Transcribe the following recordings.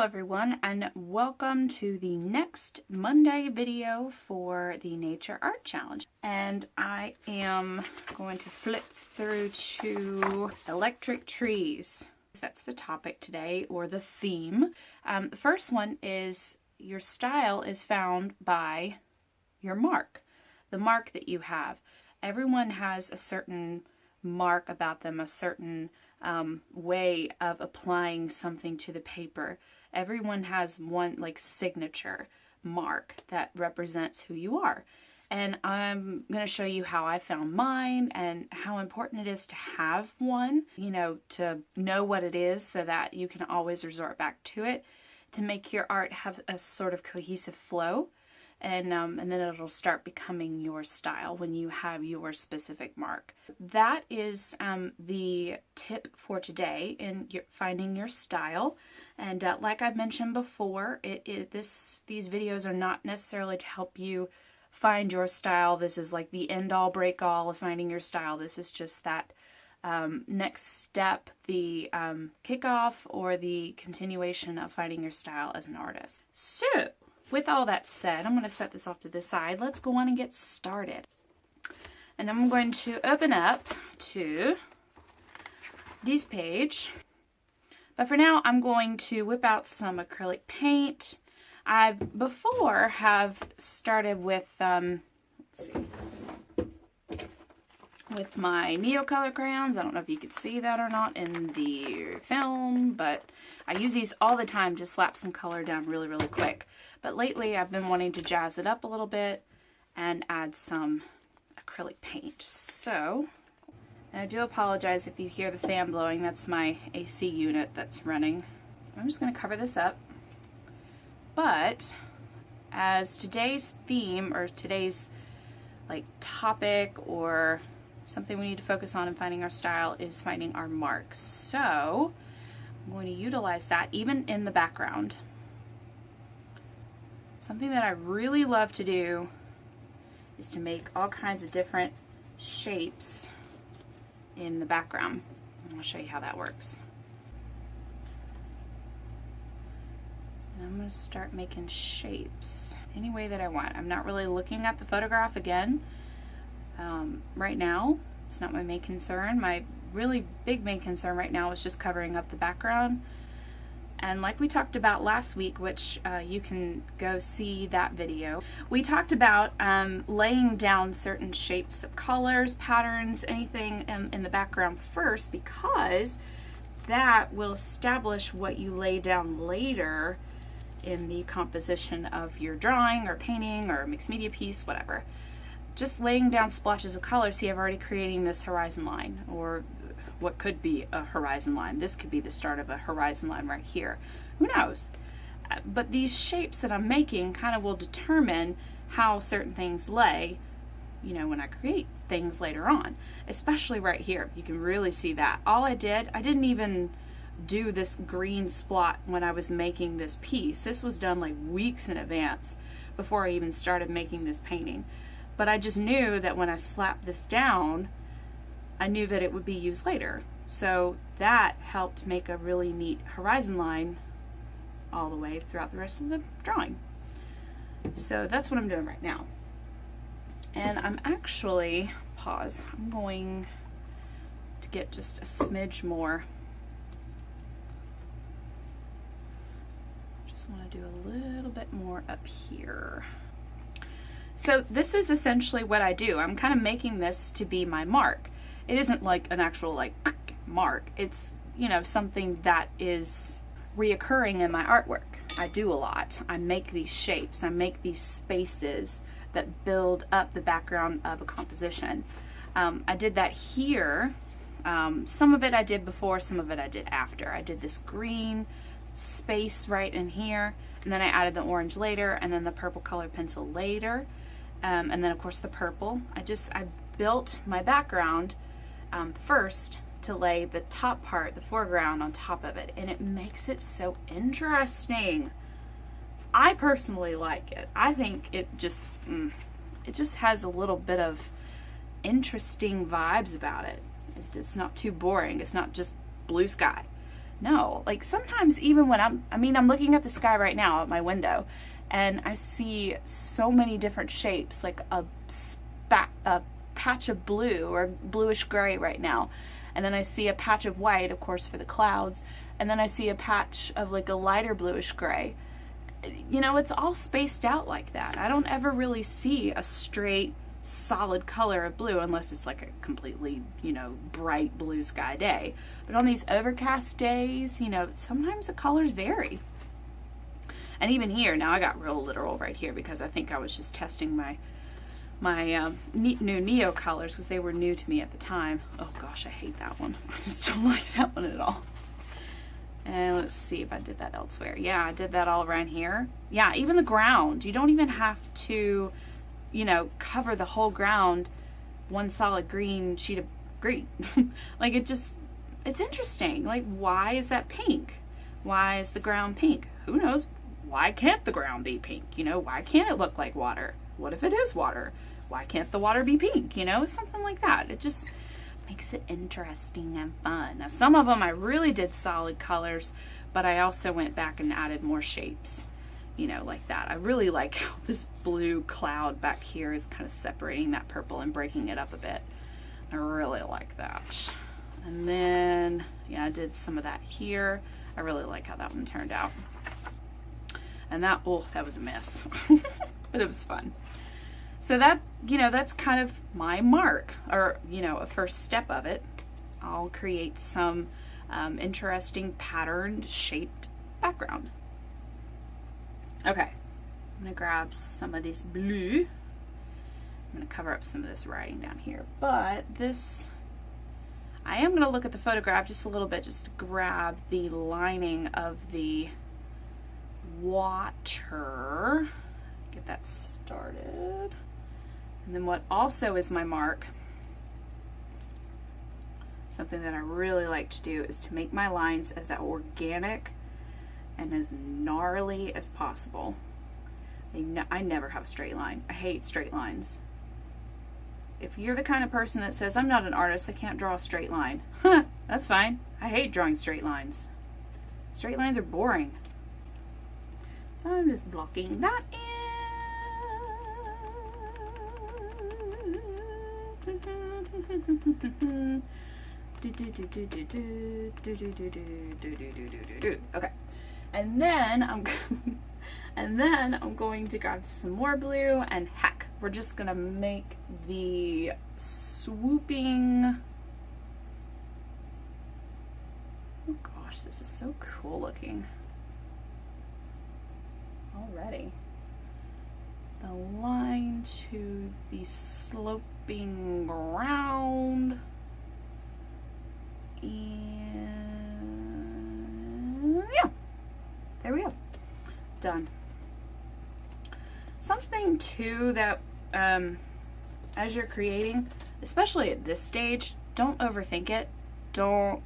everyone, and welcome to the next Monday video for the Nature Art Challenge. And I am going to flip through to electric trees. That's the topic today, or the theme. The first one is your style is found by your mark, the mark that you have. Everyone has a certain mark about them, a certain way of applying something to the paper. Everyone has one like signature mark that represents who you are. And I'm going to show you how I found mine and how important it is to have one, you know, to know what it is so that you can always resort back to it to make your art have a sort of cohesive flow. And then it'll start becoming your style when you have your specific mark. That is the tip for today in finding your style. And like I mentioned before, these videos are not necessarily to help you find your style. This is like the end-all, break-all of finding your style. This is just that next step, the kickoff or the continuation of finding your style as an artist. So, with all that said, I'm going to set this off to the side. Let's go on and get started. And I'm going to open up to this page. But for now, I'm going to whip out some acrylic paint. I before have started with, let's see, with my Neocolor crayons. I don't know if you could see that or not in the film, but I use these all the time to slap some color down really, really quick. But lately I've been wanting to jazz it up a little bit and add some acrylic paint. So, and I do apologize if you hear the fan blowing. That's my AC unit that's running. I'm just going to cover this up. But as today's theme, or today's like topic, or something we need to focus on in finding our style, is finding our marks. So I'm going to utilize that even in the background. Something that I really love to do is to make all kinds of different shapes in the background. And I'll show you how that works. And I'm going to start making shapes any way that I want. I'm not really looking at the photograph again right now. It's not my main concern. My really big main concern right now is just covering up the background. And like we talked about last week, which you can go see that video, we talked about laying down certain shapes of colors, patterns, anything in the background first, because that will establish what you lay down later in the composition of your drawing or painting or mixed media piece, whatever. Just laying down splotches of color, see, I'm already creating this horizon line, or what could be a horizon line. This could be the start of a horizon line right here. Who knows? But these shapes that I'm making kind of will determine how certain things lay, you know, when I create things later on. Especially right here. You can really see that. All I didn't even do this green splot when I was making this piece. This was done like weeks in advance before I even started making this painting. But I just knew that when I slapped this down, I knew that it would be used later. So that helped make a really neat horizon line all the way throughout the rest of the drawing. So that's what I'm doing right now. And I'm actually, I'm going to get just a smidge more. Just want to do a little bit more up here. So this is essentially what I do. I'm kind of making this to be my mark. It isn't like an actual like mark. It's, you know, something that is reoccurring in my artwork. I do a lot. I make these shapes. I make these spaces that build up the background of a composition. I did that here. Some of it I did before, some of it I did after. I did this green space right in here, and then I added the orange later, and then the purple colored pencil later, and then of course the purple. I built my background first to lay the top part, the foreground, on top of it, and it makes it so interesting. I personally like it. I think it just has a little bit of interesting vibes about it. It's not too boring. It's not just blue sky. No, like sometimes even when I'm looking at the sky right now at my window, and I see so many different shapes, like a patch of blue or bluish gray right now. And then I see a patch of white, of course, for the clouds. And then I see a patch of like a lighter bluish gray. You know, it's all spaced out like that. I don't ever really see a straight, solid color of blue unless it's like a completely, you know, bright blue sky day. But on these overcast days, you know, sometimes the colors vary. And even here, now I got real literal right here because I think I was just testing my new Neo colors because they were new to me at the time. Oh gosh, I hate that one. I just don't like that one at all. And let's see if I did that elsewhere. Yeah, I did that all around here. Yeah, even the ground. You don't even have to, you know, cover the whole ground one solid green sheet of green. Like it's interesting. Like, why is that pink? Why is the ground pink? Who knows? Why can't the ground be pink? You know, why can't it look like water? What if it is water? Why can't the water be pink? You know, something like that. It just makes it interesting and fun. Now, some of them I really did solid colors, but I also went back and added more shapes, you know, like that. I really like how this blue cloud back here is kind of separating that purple and breaking it up a bit. I really like that. And then, yeah, I did some of that here. I really like how that one turned out. And that, oh, that was a mess, but it was fun. So that, you know, that's kind of my mark, or, you know, a first step of it. I'll create some interesting patterned shaped background. Okay, I'm gonna grab some of this blue. I'm gonna cover up some of this writing down here, but this, I am gonna look at the photograph just a little bit, just to grab the lining of the water, get that started. And then what also is my mark, something that I really like to do, is to make my lines as organic and as gnarly as possible. I never have a straight line. I hate straight lines. If you're the kind of person that says, I'm not an artist, I can't draw a straight line, that's fine. I hate drawing straight lines. Straight lines are boring. So I'm just blocking that in. Okay, and then I'm going to grab some more blue, and heck, we're just gonna make the swooping. Oh gosh, this is so cool looking already. The line to the sloping ground, and yeah, there we go, done. Something too that as you're creating, especially at this stage, don't overthink it. Don't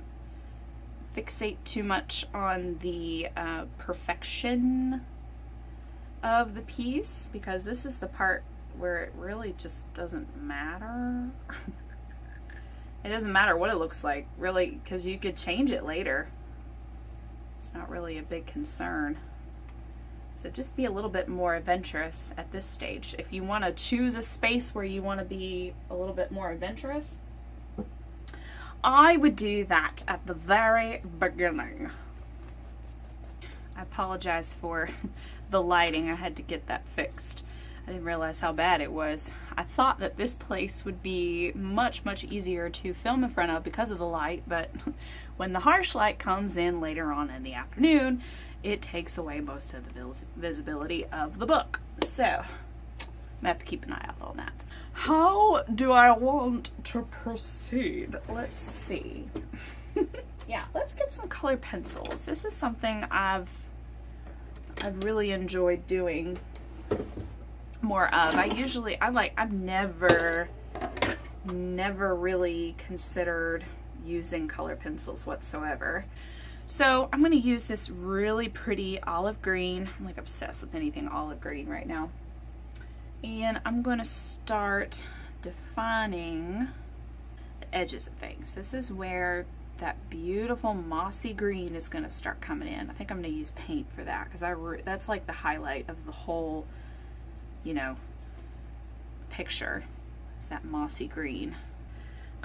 fixate too much on the perfection of the piece, because this is the part where it really just doesn't matter. It doesn't matter what it looks like, really, because you could change it later. It's not really a big concern. So just be a little bit more adventurous at this stage. If you want to choose a space where you want to be a little bit more adventurous, I would do that at the very beginning. I apologize for the lighting. I had to get that fixed. I didn't realize how bad it was. I thought that this place would be much, much easier to film in front of because of the light, but when the harsh light comes in later on in the afternoon, it takes away most of the visibility of the book. So I'm gonna have to keep an eye out on that. How do I want to proceed? Let's see. Yeah, let's get some colored pencils. This is something I've really enjoyed doing more of. I've never really considered using color pencils whatsoever. So I'm going to use this really pretty olive green. I'm like obsessed with anything olive green right now. And I'm going to start defining the edges of things. This is where that beautiful mossy green is going to start coming in. I think I'm going to use paint for that because that's like the highlight of the whole, you know, picture. Is that mossy green.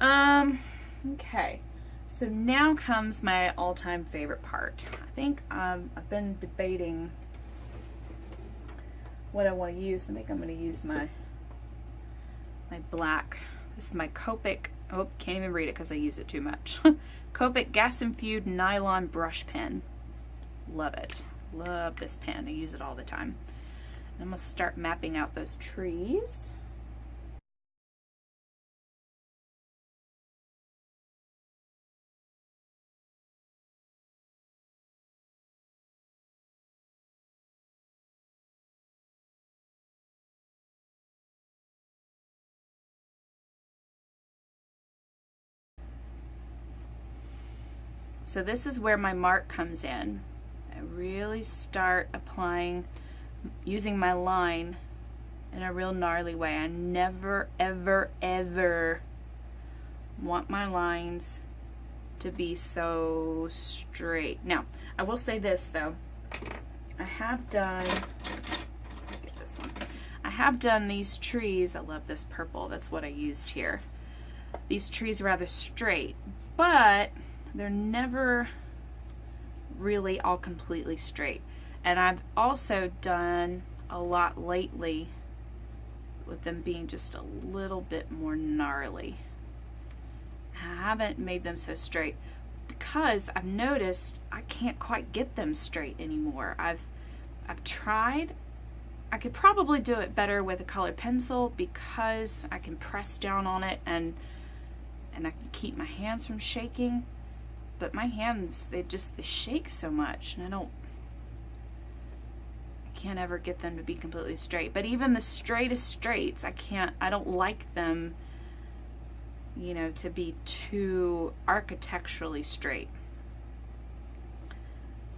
Okay, so now comes my all-time favorite part. I think I've been debating what I want to use. I think I'm going to use my black. This is my Copic. Oh, can't even read it because I use it too much. Copic gas-infused nylon brush pen. Love it. Love this pen. I use it all the time. And I'm going to start mapping out those trees. So this is where my mark comes in. I really start applying, using my line in a real gnarly way. I never, ever, ever want my lines to be so straight. Now, I will say this though. I have done, get this one. I have done these trees. I love this purple. That's what I used here. These trees are rather straight, but they're never really all completely straight. And I've also done a lot lately with them being just a little bit more gnarly. I haven't made them so straight because I've noticed I can't quite get them straight anymore. I've tried. I could probably do it better with a colored pencil because I can press down on it and I can keep my hands from shaking. But my hands, they shake so much, and I can't ever get them to be completely straight. But even the straightest straights, I don't like them, you know, to be too architecturally straight.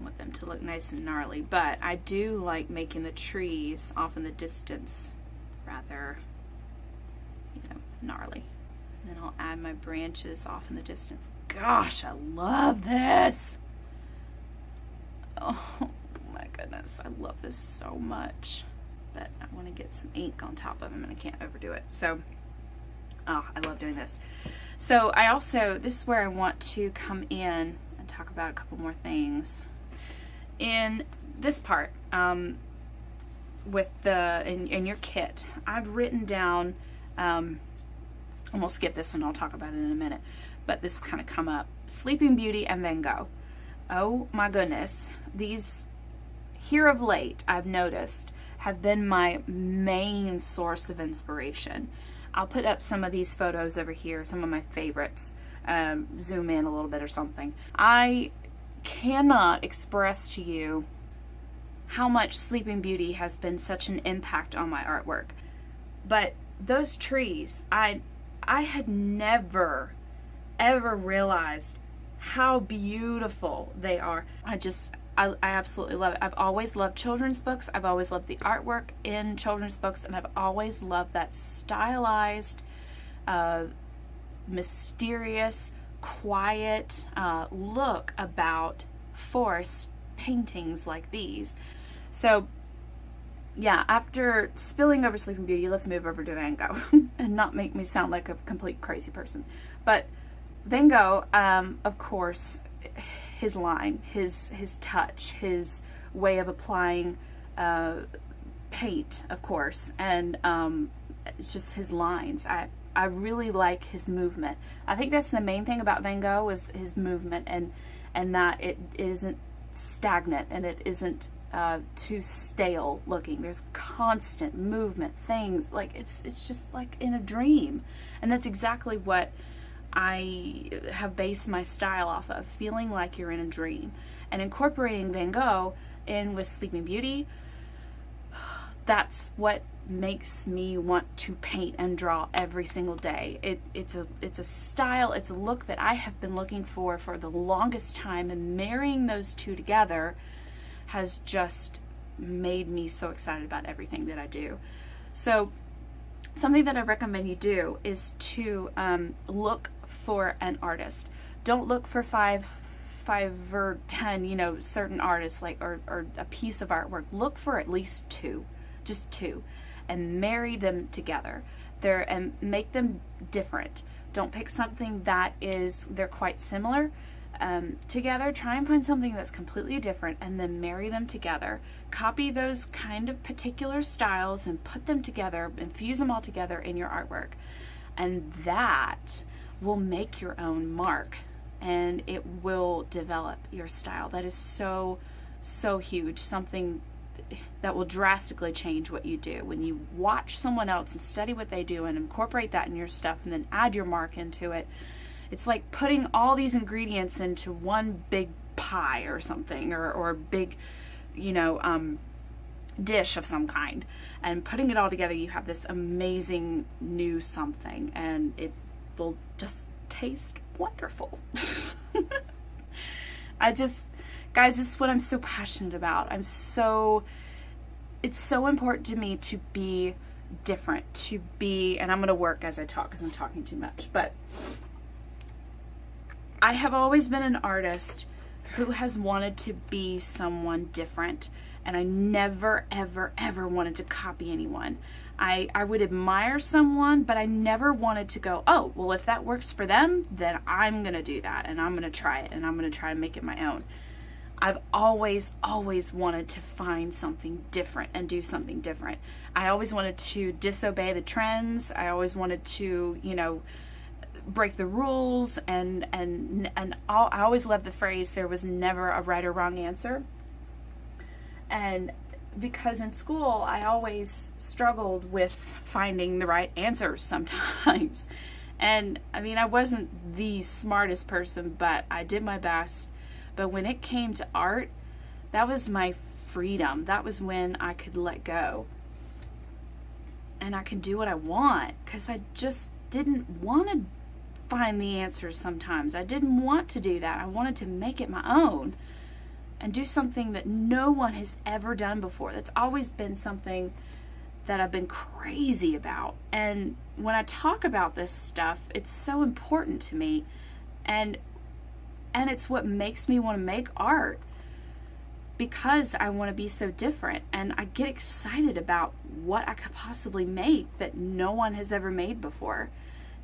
I want them to look nice and gnarly, but I do like making the trees off in the distance rather, you know, gnarly. And then I'll add my branches off in the distance. Gosh, I love this. Oh my goodness, I love this so much. But I want to get some ink on top of them and I can't overdo it. So, oh, I love doing this. So I also, this is where I want to come in and talk about a couple more things. In this part, with in your kit, I've written down, and we'll skip this one, I'll talk about it in a minute, but this kind of come up. Sleeping Beauty and Van Gogh. Oh my goodness. These, here of late, I've noticed, have been my main source of inspiration. I'll put up some of these photos over here, some of my favorites, zoom in a little bit or something. I cannot express to you how much Sleeping Beauty has been such an impact on my artwork. But those trees, I had never ever realized how beautiful they are. I absolutely love it. I've always loved children's books. I've always loved the artwork in children's books, and I've always loved that stylized, mysterious, quiet look about forest paintings like these. So yeah, after spilling over Sleeping Beauty, let's move over to Van Gogh and not make me sound like a complete crazy person. But Van Gogh, of course, his line, his touch, his way of applying paint, of course, and it's just his lines. I really like his movement. I think that's the main thing about Van Gogh is his movement, and that it isn't stagnant and it isn't too stale looking. There's constant movement, things like it's just like in a dream, and that's exactly what I have based my style off of, feeling like you're in a dream. And incorporating Van Gogh in with Sleeping Beauty, that's what makes me want to paint and draw every single day. It's a style, it's a look that I have been looking for the longest time, and marrying those two together has just made me so excited about everything that I do. So something that I recommend you do is to look for an artist. Don't look for five or 10, you know, certain artists, like, or a piece of artwork. Look for at least 2, just 2, and marry them together there and make them different. Don't pick something that they're quite similar together. Try and find something that's completely different and then marry them together. Copy those kind of particular styles and put them together, infuse them all together in your artwork. And that will make your own mark, and it will develop your style. That is so, so huge. Something that will drastically change what you do. When you watch someone else and study what they do and incorporate that in your stuff and then add your mark into it, it's like putting all these ingredients into one big pie or something, or big, you know, dish of some kind, and putting it all together. You have this amazing new something, and it will just taste wonderful. Guys, this is what I'm so passionate about. It's so important to me to be different, and I'm going to work as I talk because I'm talking too much, but I have always been an artist who has wanted to be someone different, and I never, ever, ever wanted to copy anyone. I would admire someone, but I never wanted to go, oh, well, if that works for them, then I'm going to do that, and I'm going to try it, and I'm going to try to make it my own. I've always, always wanted to find something different and do something different. I always wanted to disobey the trends. I always wanted to, you know, break the rules, and I always loved the phrase, there was never a right or wrong answer. And because in school I always struggled with finding the right answers sometimes. And I mean, I wasn't the smartest person, but I did my best. But when it came to art, that was my freedom. That was when I could let go. And I could do what I want, because I just didn't want to find the answers sometimes. I didn't want to do that. I wanted to make it my own and do something that no one has ever done before. That's always been something that I've been crazy about. And when I talk about this stuff, it's so important to me. And it's what makes me want to make art, because I want to be so different, and I get excited about what I could possibly make that no one has ever made before.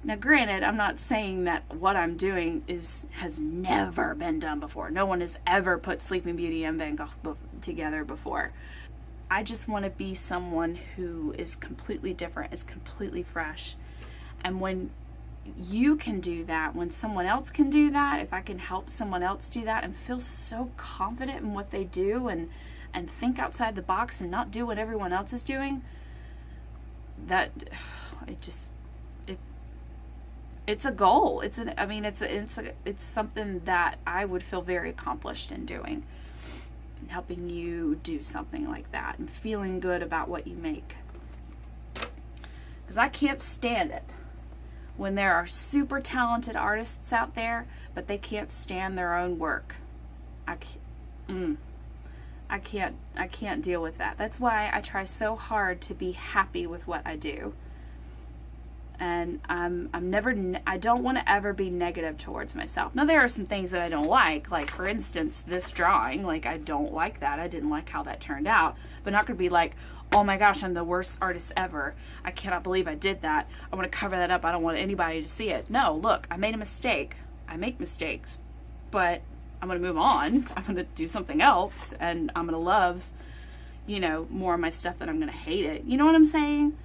Now, granted, I'm not saying that what I'm doing has never been done before. No one has ever put Sleeping Beauty and Van Gogh together before. I just want to be someone who is completely different, is completely fresh. And when you can do that, when someone else can do that, if I can help someone else do that and feel so confident in what they do, and think outside the box and not do what everyone else is doing, that it's a goal. It's something that I would feel very accomplished in doing, and helping you do something like that and feeling good about what you make. Because I can't stand it when there are super talented artists out there, but they can't stand their own work. I can't deal with that. That's why I try so hard to be happy with what I do. And I don't want to ever be negative towards myself. Now, there are some things that I don't like for instance, this drawing. Like, I don't like that. I didn't like how that turned out. But not going to be like, oh my gosh, I'm the worst artist ever. I cannot believe I did that. I want to cover that up. I don't want anybody to see it. No, look, I made a mistake. I make mistakes, but I'm going to move on. I'm going to do something else, and I'm going to love, more of my stuff than I'm going to hate it. You know what I'm saying?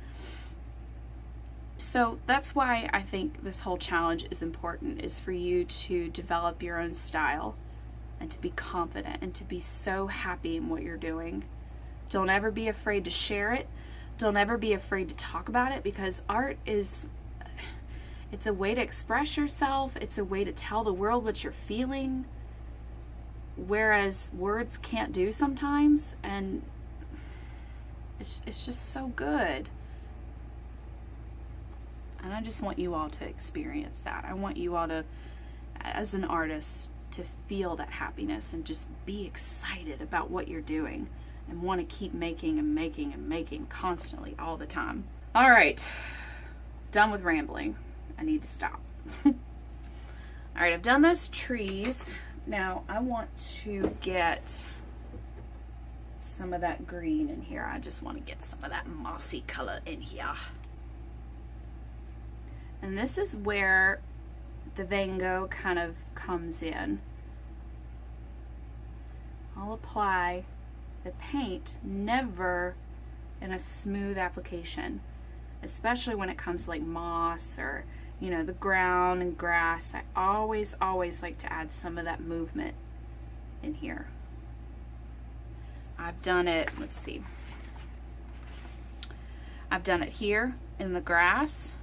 So that's why I think this whole challenge is important, is for you to develop your own style and to be confident and to be so happy in what you're doing. Don't ever be afraid to share it. Don't ever be afraid to talk about it, because art it's a way to express yourself. It's a way to tell the world what you're feeling, whereas words can't do sometimes. And it's just so good. And I just want you all to experience that. I want you all to, as an artist, to feel that happiness and just be excited about what you're doing and want to keep making and making and making constantly all the time. All right, done with rambling. I need to stop. All right, I've done those trees. Now I want to get some of that green in here. I just want to get some of that mossy color in here. And this is where the Van Gogh kind of comes in. I'll apply the paint never in a smooth application, especially when it comes to like moss or, you know, the ground and grass. I always like to add some of that movement in here. I've done it, let's see. I've done it here in the grass.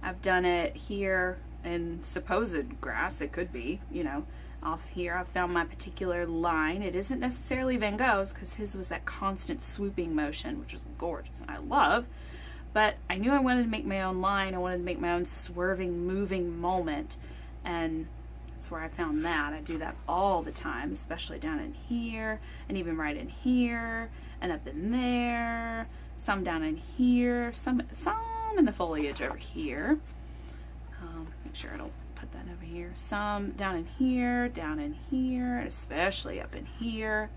I've done it here in supposed grass. It could be, you know, off here. I've found my particular line. It isn't necessarily Van Gogh's because his was that constant swooping motion, which is gorgeous and I love. But I knew I wanted to make my own line. I wanted to make my own swerving, moving moment. And that's where I found that. I do that all the time, especially down in here and even right in here and up in there. Some down in here, some in the foliage over here. Make sure I don't put that over here. Some down in here, especially up in here.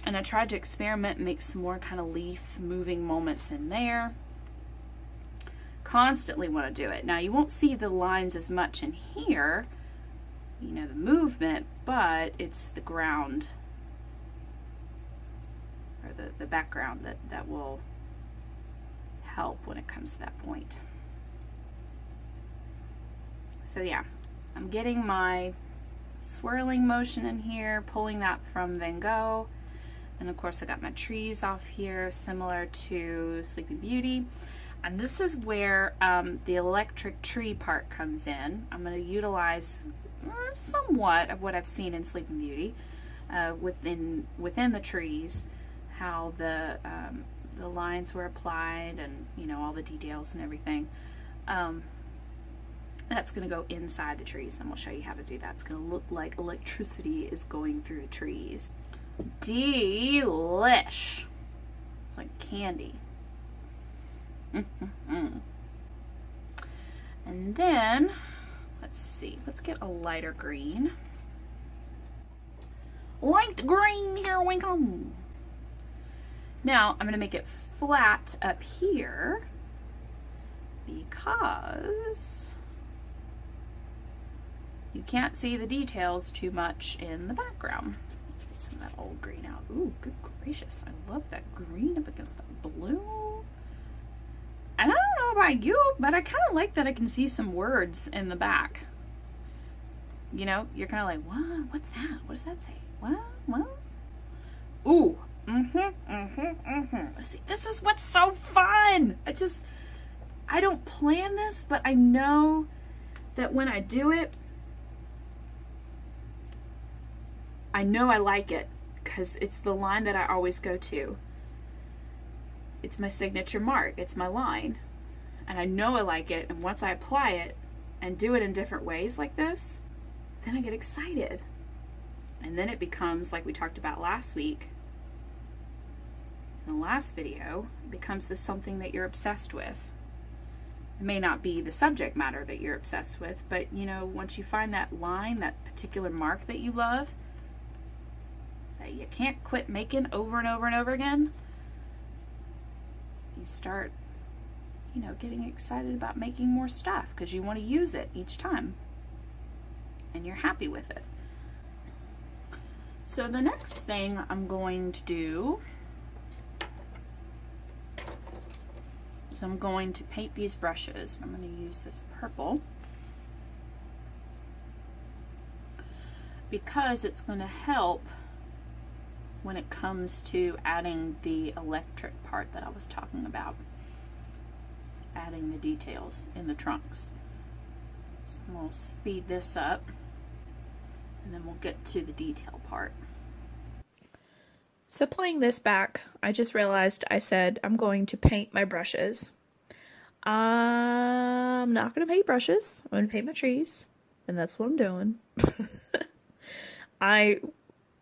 And I tried to experiment and make some more kind of leaf moving moments in there. Constantly want to do it. Now you won't see the lines as much in here, you know, the movement, but it's the ground or the background that will help when it comes to that point. So yeah, I'm getting my swirling motion in here, pulling that from Van Gogh. And of course I got my trees off here, similar to Sleeping Beauty. And this is where the electric tree part comes in. I'm going to utilize somewhat of what I've seen in Sleeping Beauty within the trees, how the lines were applied and, you know, all the details and everything. That's going to go inside the trees, and we'll show you how to do that. It's going to look like electricity is going through the trees. Delish. It's like candy. And then, let's see, let's get a lighter green. Light green, here we come. Now, I'm going to make it flat up here because you can't see the details too much in the background. Let's get some of that old green out. Ooh, good gracious. I love that green up against that blue. And I don't know about you, but I kind of like that I can see some words in the back. You know, you're kind of like, what? What's that? What does that say? What? Ooh. See, this is what's so fun. I don't plan this, but I know that when I do it, I know I like it because it's the line that I always go to. It's my signature mark. It's my line. And I know I like it. And once I apply it and do it in different ways like this, then I get excited. And then it becomes, like we talked about last week, in the last video, it becomes this something that you're obsessed with. It may not be the subject matter that you're obsessed with, but you know, once you find that line, that particular mark that you love, that you can't quit making over and over and over again, you start, you know, getting excited about making more stuff because you want to use it each time and you're happy with it. So the next thing I'm going to do is I'm going to paint these brushes. I'm going to use this purple because it's going to help when it comes to adding the electric part that I was talking about, adding the details in the trunks. So we'll speed this up and then we'll get to the detail part. So playing this back, I just realized I said I'm going to paint my brushes. I'm not going to paint brushes. I'm going to paint my trees, and that's what I'm doing.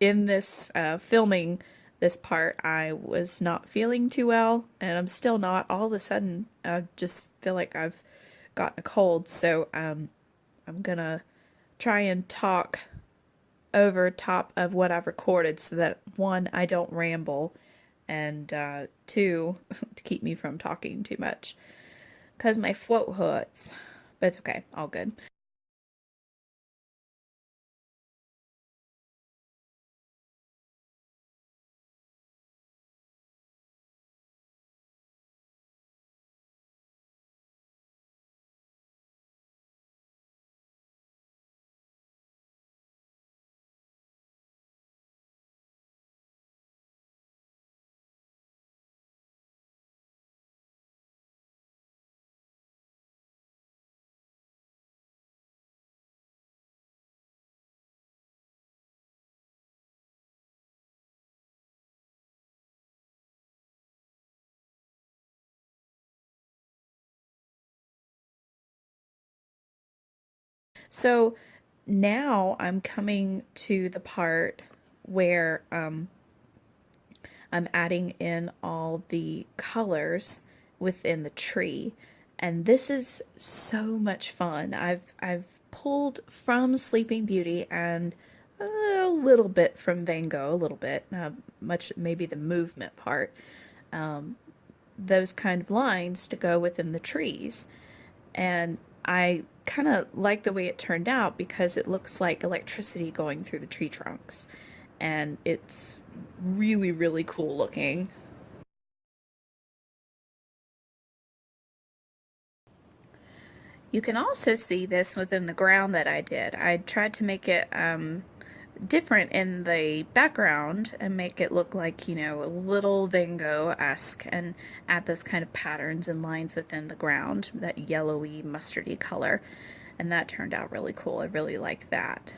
In this filming this part, I was not feeling too well, and I'm still not. All of a sudden, I just feel like I've gotten a cold, so I'm gonna try and talk over top of what I've recorded so that one, I don't ramble, and two, to keep me from talking too much. Because my throat hurts. But it's okay, all good. So now I'm coming to the part where I'm adding in all the colors within the tree. And this is so much fun. I've pulled from Sleeping Beauty and a little bit from Van Gogh, a little bit, much maybe the movement part, those kind of lines to go within the trees. And I kind of like the way it turned out because it looks like electricity going through the tree trunks. And it's really, really cool looking. You can also see this within the ground that I did. I tried to make it different in the background and make it look like, you know, a little Van Gogh-esque, and add those kind of patterns and lines within the ground, that yellowy, mustardy color. And that turned out really cool. I really like that.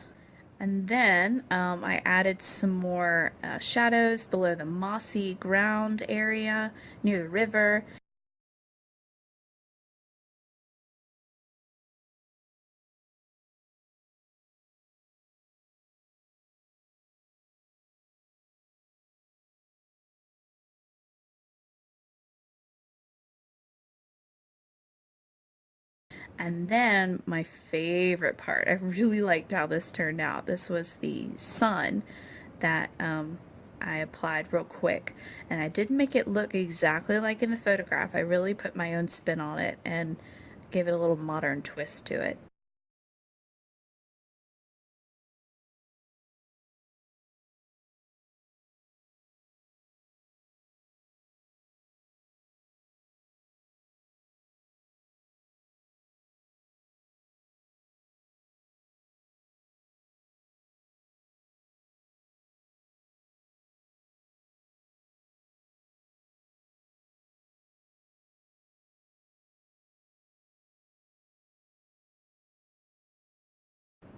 And then I added some more shadows below the mossy ground area near the river. And then my favorite part, I really liked how this turned out. This was the sun that I applied real quick. And I didn't make it look exactly like in the photograph. I really put my own spin on it and gave it a little modern twist to it.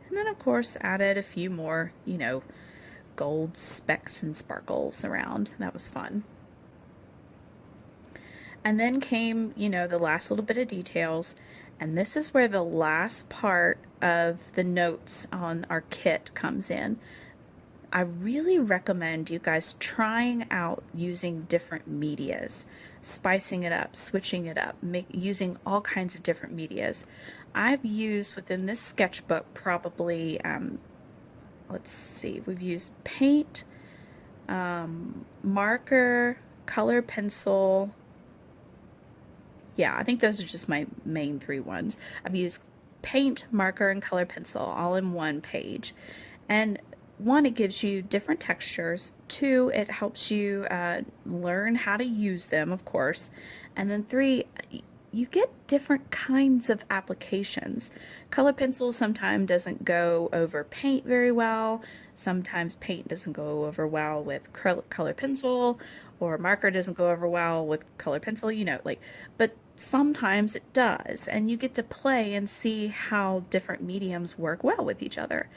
And then of course added a few more, you know, gold specks and sparkles around. That was fun. And then came, you know, the last little bit of details. And this is where the last part of the notes on our kit comes in. I really recommend you guys trying out using different medias, spicing it up, switching it up, using all kinds of different medias. I've used within this sketchbook probably, let's see, we've used paint, marker, color pencil. Yeah, I think those are just my main three ones. I've used paint, marker, and color pencil all in one page. And one, it gives you different textures. Two, it helps you learn how to use them, of course. And then three, you get different kinds of applications. Color pencil sometimes doesn't go over paint very well. Sometimes paint doesn't go over well with color pencil, or marker doesn't go over well with color pencil, you know, like, but sometimes it does. And you get to play and see how different mediums work well with each other.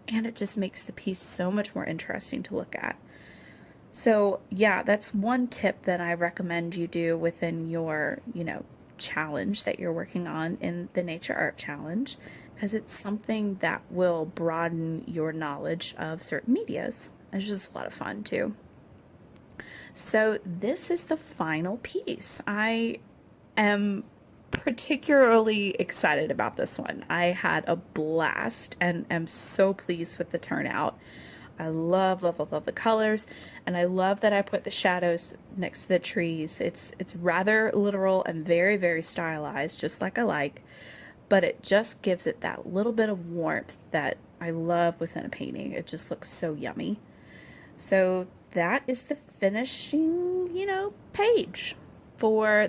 And it just makes the piece so much more interesting to look at. So yeah, that's one tip that I recommend you do within your, you know, challenge that you're working on in the Nature Art Challenge, because it's something that will broaden your knowledge of certain medias. It's just a lot of fun too. So this is the final piece. I am particularly excited about this one. I had a blast and am so pleased with the turnout. I love, love, love, love the colors, and I love that I put the shadows next to the trees. It's rather literal and very, very stylized, just like I like, but it just gives it that little bit of warmth that I love within a painting. It just looks so yummy. So that is the finishing, page for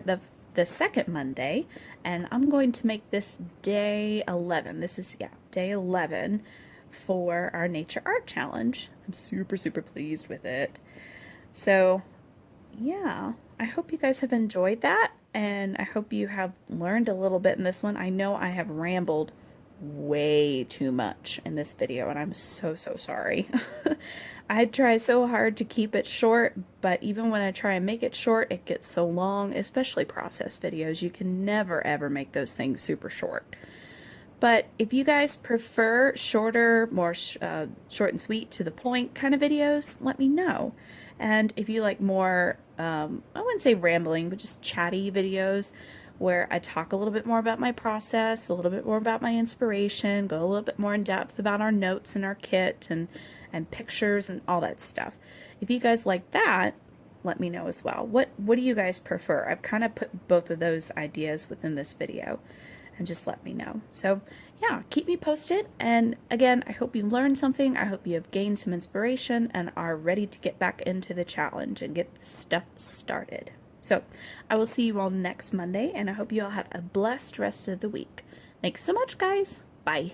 the second Monday, and I'm going to make this day 11. This is, day 11 for our nature art challenge. I'm super, super pleased with it. So yeah, I hope you guys have enjoyed that, and I hope you have learned a little bit in this one. I know I have rambled way too much in this video, and I'm so, so sorry. I try so hard to keep it short, but even when I try and make it short, it gets so long, especially process videos. You can never ever make those things super short. But if you guys prefer shorter, more short and sweet, to the point kind of videos, let me know. And if you like more, I wouldn't say rambling, but just chatty videos where I talk a little bit more about my process, a little bit more about my inspiration, go a little bit more in depth about our notes and our kit and pictures and all that stuff. If you guys like that, let me know as well. What do you guys prefer? I've kind of put both of those ideas within this video, and just let me know. So yeah, keep me posted. And again, I hope you learned something. I hope you have gained some inspiration and are ready to get back into the challenge and get this stuff started. So I will see you all next Monday, and I hope you all have a blessed rest of the week. Thanks so much, guys. Bye.